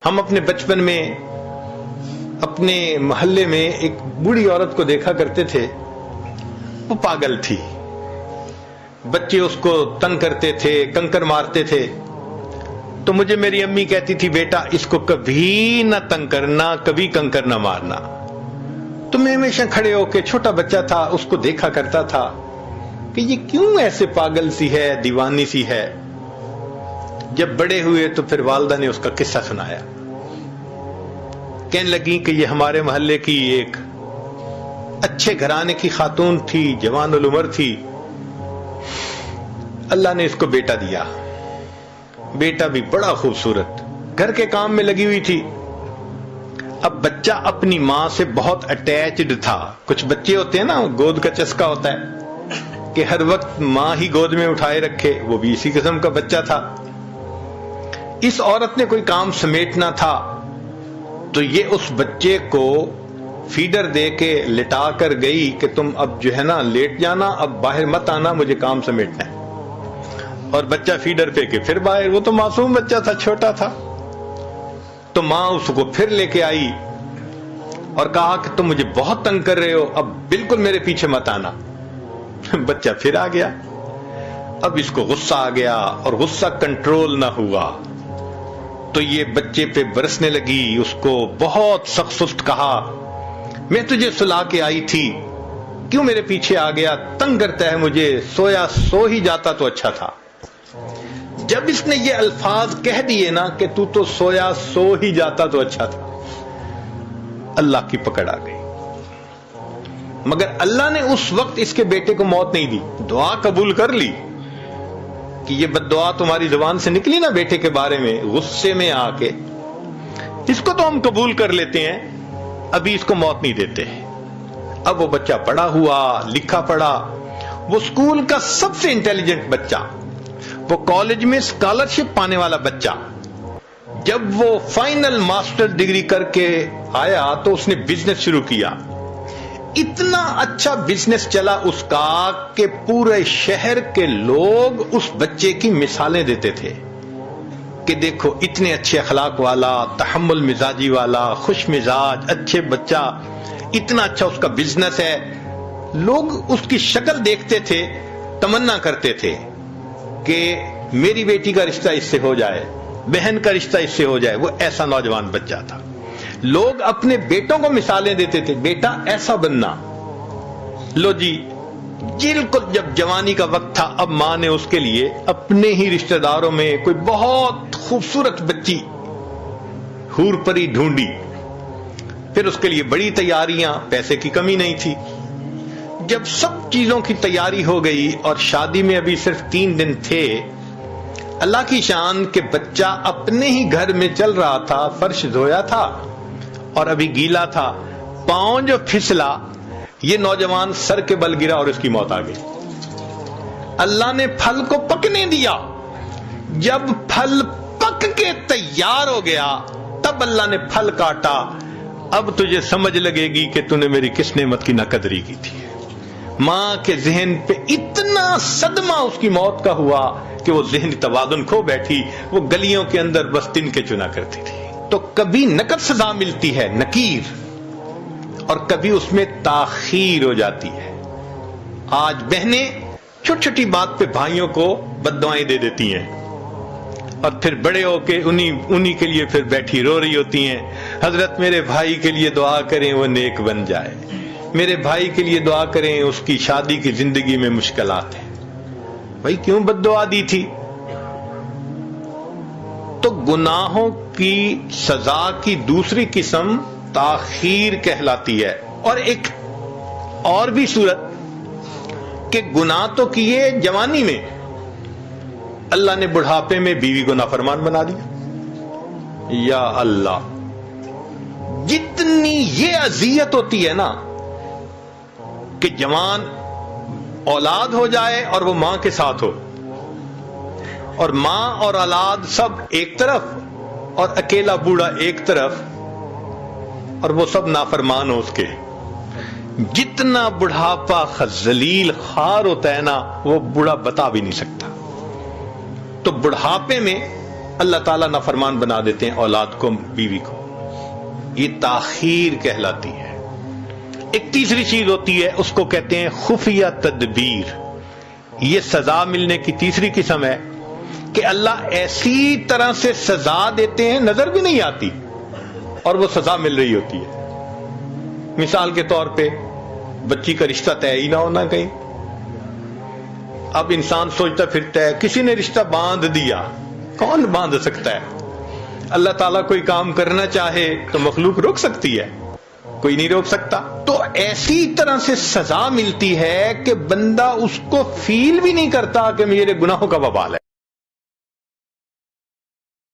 ہم اپنے بچپن میں اپنے محلے میں ایک بوڑھی عورت کو دیکھا کرتے تھے، وہ پاگل تھی، بچے اس کو تنگ کرتے تھے، کنکر مارتے تھے، تو مجھے میری امی کہتی تھی بیٹا اس کو کبھی نہ تنگ کرنا، کبھی کنکر نہ مارنا۔ تو میں ہمیشہ کھڑے ہو کے، چھوٹا بچہ تھا، اس کو دیکھا کرتا تھا کہ یہ کیوں ایسے پاگل سی ہے، دیوانی سی ہے۔ جب بڑے ہوئے تو پھر والدہ نے اس کا قصہ سنایا، کہنے لگی کہ یہ ہمارے محلے کی ایک اچھے گھرانے کی خاتون تھی، جوان العمر تھی، اللہ نے اس کو بیٹا دیا، بیٹا بھی بڑا خوبصورت، گھر کے کام میں لگی ہوئی تھی۔ اب بچہ اپنی ماں سے بہت اٹیچڈ تھا، کچھ بچے ہوتے ہیں نا گود کا چسکا ہوتا ہے کہ ہر وقت ماں ہی گود میں اٹھائے رکھے، وہ بھی اسی قسم کا بچہ تھا۔ اس عورت نے کوئی کام سمیٹنا تھا تو یہ اس بچے کو فیڈر دے کے لٹا کر گئی کہ تم اب جو ہے نا لیٹ جانا، اب باہر مت آنا، مجھے کام سمیٹنا ہے۔ اور بچہ فیڈر پہ کے پھر باہر، وہ تو معصوم بچہ تھا، چھوٹا تھا۔ تو ماں اس کو پھر لے کے آئی اور کہا کہ تم مجھے بہت تنگ کر رہے ہو، اب بالکل میرے پیچھے مت آنا۔ بچہ پھر آ گیا، اب اس کو غصہ آ گیا اور غصہ کنٹرول نہ ہوا تو یہ بچے پہ برسنے لگی، اس کو بہت سخت سست کہا، میں تجھے سلا کے آئی تھی، کیوں میرے پیچھے آ گیا، تنگ کرتا ہے مجھے، سویا سو ہی جاتا تو اچھا تھا۔ جب اس نے یہ الفاظ کہہ دیے نا کہ تو سویا سو ہی جاتا تو اچھا تھا، اللہ کی پکڑ آ گئی۔ مگر اللہ نے اس وقت اس کے بیٹے کو موت نہیں دی، دعا قبول کر لی کہ یہ بد دعا تمہاری زبان سے نکلی نا بیٹے کے بارے میں، غصے میں آ کے، اس کو تو ہم قبول کر لیتے ہیں، ابھی اس کو موت نہیں دیتے۔ اب وہ بچہ پڑھا ہوا، لکھا پڑھا، وہ اسکول کا سب سے انٹیلیجنٹ بچہ، وہ کالج میں اسکالرشپ پانے والا بچہ۔ جب وہ فائنل ماسٹر ڈگری کر کے آیا تو اس نے بزنس شروع کیا، اتنا اچھا بزنس چلا اس کا کہ پورے شہر کے لوگ اس بچے کی مثالیں دیتے تھے کہ دیکھو اتنے اچھے اخلاق والا، تحمل مزاجی والا، خوش مزاج، اچھے بچہ، اتنا اچھا اس کا بزنس ہے۔ لوگ اس کی شکل دیکھتے تھے، تمنا کرتے تھے کہ میری بیٹی کا رشتہ اس سے ہو جائے، بہن کا رشتہ اس سے ہو جائے۔ وہ ایسا نوجوان بچہ تھا، لوگ اپنے بیٹوں کو مثالیں دیتے تھے، بیٹا ایسا بننا۔ لو جی، بالکل جب جوانی کا وقت تھا، اب ماں نے اس کے لیے اپنے ہی رشتہ داروں میں کوئی بہت خوبصورت بچی حور پری ڈھونڈی، پھر اس کے لیے بڑی تیاریاں، پیسے کی کمی نہیں تھی۔ جب سب چیزوں کی تیاری ہو گئی اور شادی میں ابھی صرف 3 دن تھے، اللہ کی شان کہ بچہ اپنے ہی گھر میں چل رہا تھا، فرش دھویا تھا اور ابھی گیلا تھا، پاؤں جو پھسلا، یہ نوجوان سر کے بل گرا اور اس کی موت آ گئی۔ اللہ نے پھل کو پکنے دیا، جب پھل پک کے تیار ہو گیا تب اللہ نے پھل کاٹا۔ اب تجھے سمجھ لگے گی کہ تو نے میری کس نعمت کی ناقدری کی تھی۔ ماں کے ذہن پہ اتنا صدمہ اس کی موت کا ہوا کہ وہ ذہنی توازن کھو بیٹھی، وہ گلیوں کے اندر بس تن کے چنا کرتی تھی۔ تو کبھی نقد سزا ملتی ہے، نکیر، اور کبھی اس میں تاخیر ہو جاتی ہے۔ آج بہنیں چھوٹی چھوٹی بات پہ بھائیوں کو بددعائیں دے دیتی ہیں اور پھر بڑے ہو کے انہی کے لیے پھر بیٹھی رو رہی ہوتی ہیں، حضرت میرے بھائی کے لیے دعا کریں وہ نیک بن جائے، میرے بھائی کے لیے دعا کریں اس کی شادی کی زندگی میں مشکلات ہیں۔ بھائی کیوں بد دعا دی تھی؟ تو گناہوں کی سزا کی دوسری قسم تاخیر کہلاتی ہے، اور ایک اور بھی صورت کہ گناہ تو کیے جوانی میں، اللہ نے بڑھاپے میں بیوی کو نافرمان بنا دیا۔ یا اللہ، جتنی یہ اذیت ہوتی ہے نا کہ جوان اولاد ہو جائے اور وہ ماں کے ساتھ ہو، اور ماں اور اولاد سب ایک طرف اور اکیلا بوڑھا ایک طرف، اور وہ سب نافرمان ہو اس کے، جتنا بڑھاپا ذلیل خوار ہوتا ہے نا وہ بوڑھا بتا بھی نہیں سکتا۔ تو بڑھاپے میں اللہ تعالیٰ نافرمان بنا دیتے ہیں اولاد کو, بیوی کو. یہ تاخیر کہلاتی ہے. ایک تیسری چیز ہوتی ہے, اس کو کہتے ہیں خفیہ تدبیر. یہ سزا ملنے کی تیسری قسم ہے کہ اللہ ایسی طرح سے سزا دیتے ہیں نظر بھی نہیں آتی اور وہ سزا مل رہی ہوتی ہے. مثال کے طور پہ بچی کا رشتہ طے ہی نہ ہونا کہیں. اب انسان سوچتا پھرتا ہے کسی نے رشتہ باندھ دیا. کون باندھ سکتا ہے؟ اللہ تعالیٰ کوئی کام کرنا چاہے تو مخلوق روک سکتی ہے؟ کوئی نہیں روک سکتا. تو ایسی طرح سے سزا ملتی ہے کہ بندہ اس کو فیل بھی نہیں کرتا کہ میرے گناہوں کا وبال ہے.